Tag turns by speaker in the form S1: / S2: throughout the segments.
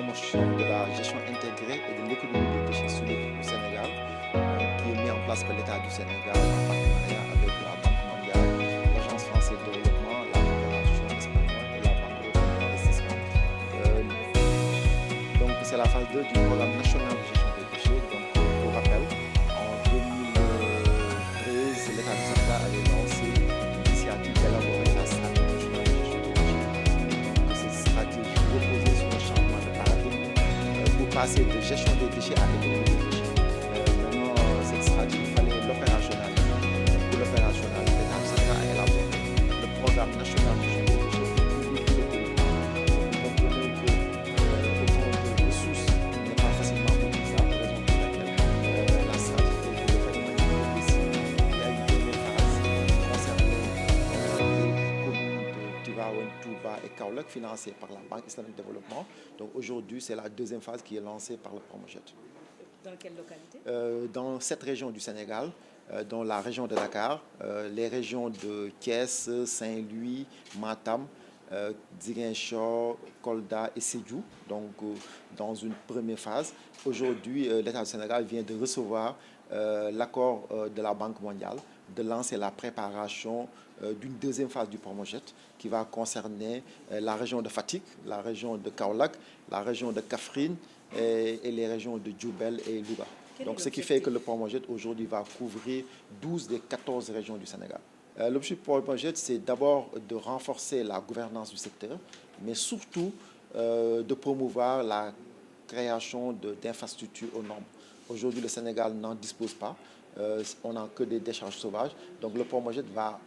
S1: promotion de la gestion intégrée et de l'économie des déchets solides au Sénégal, qui est mis en place par l'État du Sénégal en partenariat avec la Banque mondiale, l'Agence française de développement, la coopération espagnole et la Banque européenne d'investissement. Donc c'est la phase 2 du programme national de gestion des déchets. Donc pour rappel, en 2013, l'État du Sénégal avait lancé l'initiative d'élaborer la stratégie nationale de gestion des déchets. Donc cette stratégie reposait sur le changement de paradigme pour passer de gestion des déchets à économie des déchets. Maintenant, cette stratégie, il fallait l'opérationnaliser. Pour l'opérationnaliser, l'État du Sénégal a élaboré le programme national de gestion des déchets pour couvrir tous les territoires. Vous comprenez que autant de ressources n'est pas facilement mobilisable, raison pour laquelle la stratégie est faite de manière progressive. Il y a une première phase concernant les communes de Tivaouane, Touba et Kaolack financées par la Banque islamique de développement. Donc aujourd'hui, c'est la deuxième phase qui est lancée par le Promojet.
S2: Dans quelle localité?
S1: Dans 7 régions du Sénégal, dont la région de Dakar, les régions de Thiès, Saint-Louis, Matam, Ziguinchor, Kolda et Sédhiou. Donc, dans une première phase. Aujourd'hui, l'État du Sénégal vient de recevoir l'accord de la Banque mondiale de lancer la préparation d'une deuxième phase du Promojet qui va concerner la région de Fatick, la région de Kaolack, la région de Kaffrine et les régions de Diourbel et Louga. Donc, ce qui fait que le Promojet aujourd'hui va couvrir 12 des 14 régions du Sénégal. L'objectif pour le Promojet, c'est d'abord de renforcer la gouvernance du secteur, mais surtout de promouvoir la création d'infrastructures aux normes. Aujourd'hui, le Sénégal n'en dispose pas. On n'a que des décharges sauvages. Donc, le Promojet va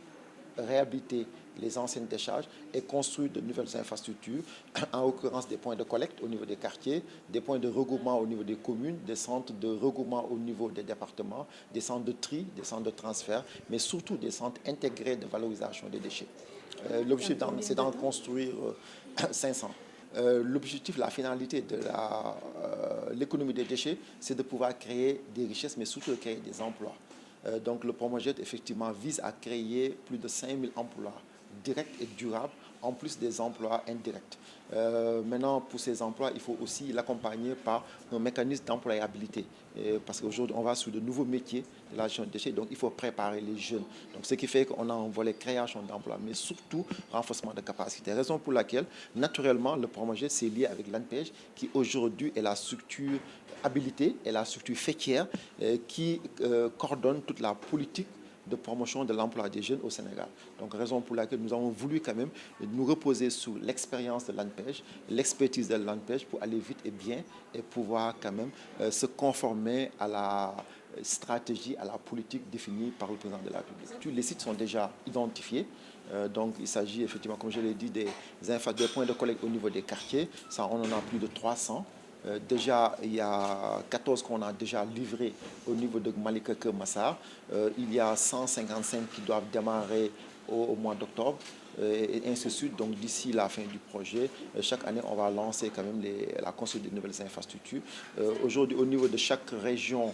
S1: réhabiliter les anciennes décharges et construire de nouvelles infrastructures, en l'occurrence des points de collecte au niveau des quartiers, des points de regroupement au niveau des communes, des centres de regroupement au niveau des départements, des centres de tri, des centres de transfert, mais surtout des centres intégrés de valorisation des déchets. L'objectif, c'est d'en construire 500. L'objectif, la finalité de l'économie des déchets, c'est de pouvoir créer des richesses, mais surtout de créer des emplois. Donc le Promojet, effectivement, vise à créer plus de 5000 emplois directs et durables, en plus des emplois indirects. Maintenant, pour ces emplois, il faut aussi l'accompagner par un mécanisme d'employabilité. Parce qu'aujourd'hui, on va sur de nouveaux métiers de la gestion des déchets, donc il faut préparer les jeunes. Donc, ce qui fait qu'on a un volet création d'emplois, mais surtout renforcement de capacité. Raison pour laquelle, naturellement, le Promojet s'est lié avec l'ANPEJ, qui aujourd'hui est la structure habilitée et la structure fêtière qui coordonne toute la politique de promotion de l'emploi des jeunes au Sénégal. Donc, raison pour laquelle nous avons voulu quand même nous reposer sur l'expérience de l'ANPEJ, l'expertise de l'ANPEJ pour aller vite et bien et pouvoir quand même se conformer à la stratégie, à la politique définie par le président de la République. Les sites sont déjà identifiés. Donc, il s'agit effectivement, comme je l'ai dit, des points de collecte au niveau des quartiers. Ça, on en a plus de 300. Déjà, il y a 14 qu'on a déjà livrés au niveau de Malika Kermassar. Il y a 155 qui doivent démarrer au mois d'octobre et ainsi de suite. Donc, d'ici la fin du projet, chaque année, on va lancer quand même la construction de nouvelles infrastructures. Aujourd'hui, au niveau de chaque région,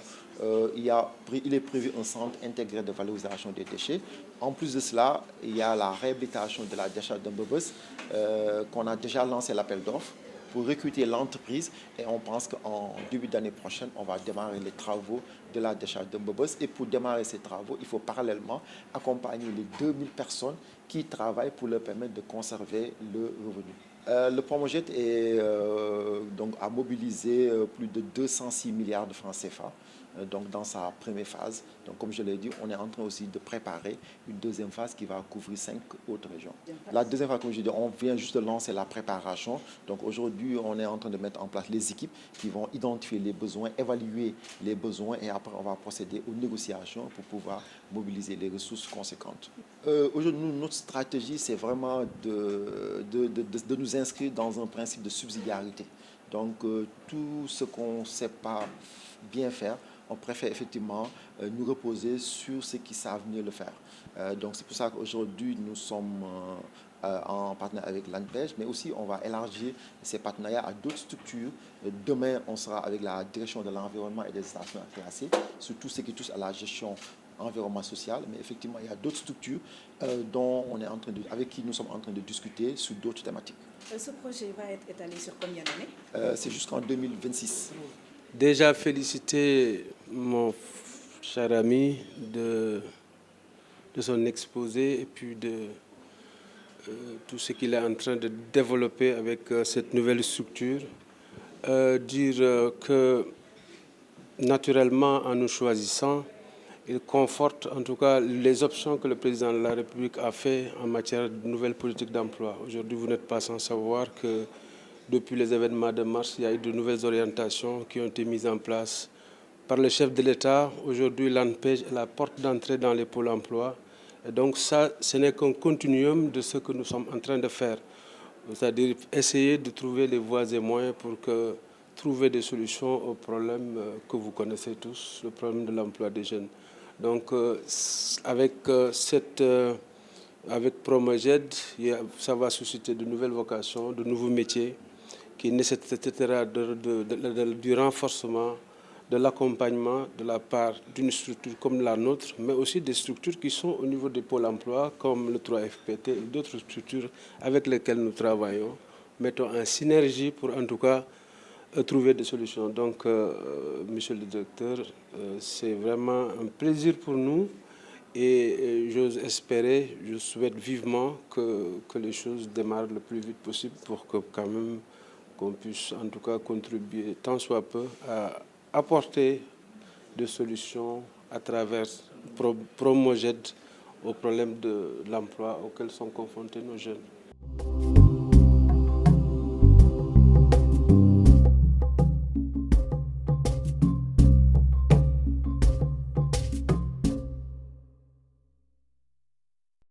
S1: il est prévu un centre intégré de valorisation des déchets. En plus de cela, il y a la réhabilitation de la décharge de Mbebes qu'on a déjà lancé l'appel d'offres pour recruter l'entreprise et on pense qu'en début d'année prochaine, on va démarrer les travaux de la décharge de Mbebes. Et pour démarrer ces travaux, il faut parallèlement accompagner les 2000 personnes qui travaillent pour leur permettre de conserver le revenu. Le Promojet donc, a mobilisé plus de 206 milliards de francs CFA donc dans sa première phase. Donc, comme je l'ai dit, on est en train aussi de préparer une deuxième phase qui va couvrir 5 autres régions. La deuxième phase, comme je dis, on vient juste de lancer la préparation. Donc aujourd'hui, on est en train de mettre en place les équipes qui vont identifier les besoins, évaluer les besoins et après on va procéder aux négociations pour pouvoir mobiliser les ressources conséquentes. Aujourd'hui, notre stratégie, c'est vraiment de nous inscrire dans un principe de subsidiarité. Donc tout ce qu'on ne sait pas bien faire, on préfère effectivement nous reposer sur ceux qui savent mieux le faire. Donc c'est pour ça qu'aujourd'hui nous sommes en partenariat avec l'ANPEJ, mais aussi on va élargir ces partenariats à d'autres structures. Demain, on sera avec la direction de l'environnement et des stations classées sur tout ce qui touche à la gestion environnement social, mais effectivement, il y a d'autres structures avec qui nous sommes en train de discuter sur d'autres thématiques.
S2: Ce projet va être étalé sur combien d'années?
S1: C'est jusqu'en 2026.
S3: Déjà féliciter mon cher ami de son exposé et puis de tout ce qu'il est en train de développer avec cette nouvelle structure. Dire que naturellement, en nous choisissant, il conforte en tout cas les options que le président de la République a fait en matière de nouvelle politique d'emploi. Aujourd'hui, vous n'êtes pas sans savoir que depuis les événements de mars, il y a eu de nouvelles orientations qui ont été mises en place par le chef de l'État. Aujourd'hui, l'ANPEJ est la porte d'entrée dans les pôles emploi. Et donc ça, ce n'est qu'un continuum de ce que nous sommes en train de faire. C'est-à-dire essayer de trouver les voies et moyens pour trouver des solutions aux problèmes que vous connaissez tous, le problème de l'emploi des jeunes. Donc avec Promoged, ça va susciter de nouvelles vocations, de nouveaux métiers qui nécessitera du renforcement, de l'accompagnement de la part d'une structure comme la nôtre, mais aussi des structures qui sont au niveau des pôles emploi, comme le 3FPT et d'autres structures avec lesquelles nous travaillons. Mettons en synergie pour en tout cas trouver des solutions. Donc, monsieur le directeur, c'est vraiment un plaisir pour nous et j'ose espérer, je souhaite vivement que les choses démarrent le plus vite possible pour que quand même qu'on puisse en tout cas contribuer tant soit peu à apporter des solutions à travers Promoged aux problèmes de l'emploi auxquels sont confrontés nos jeunes.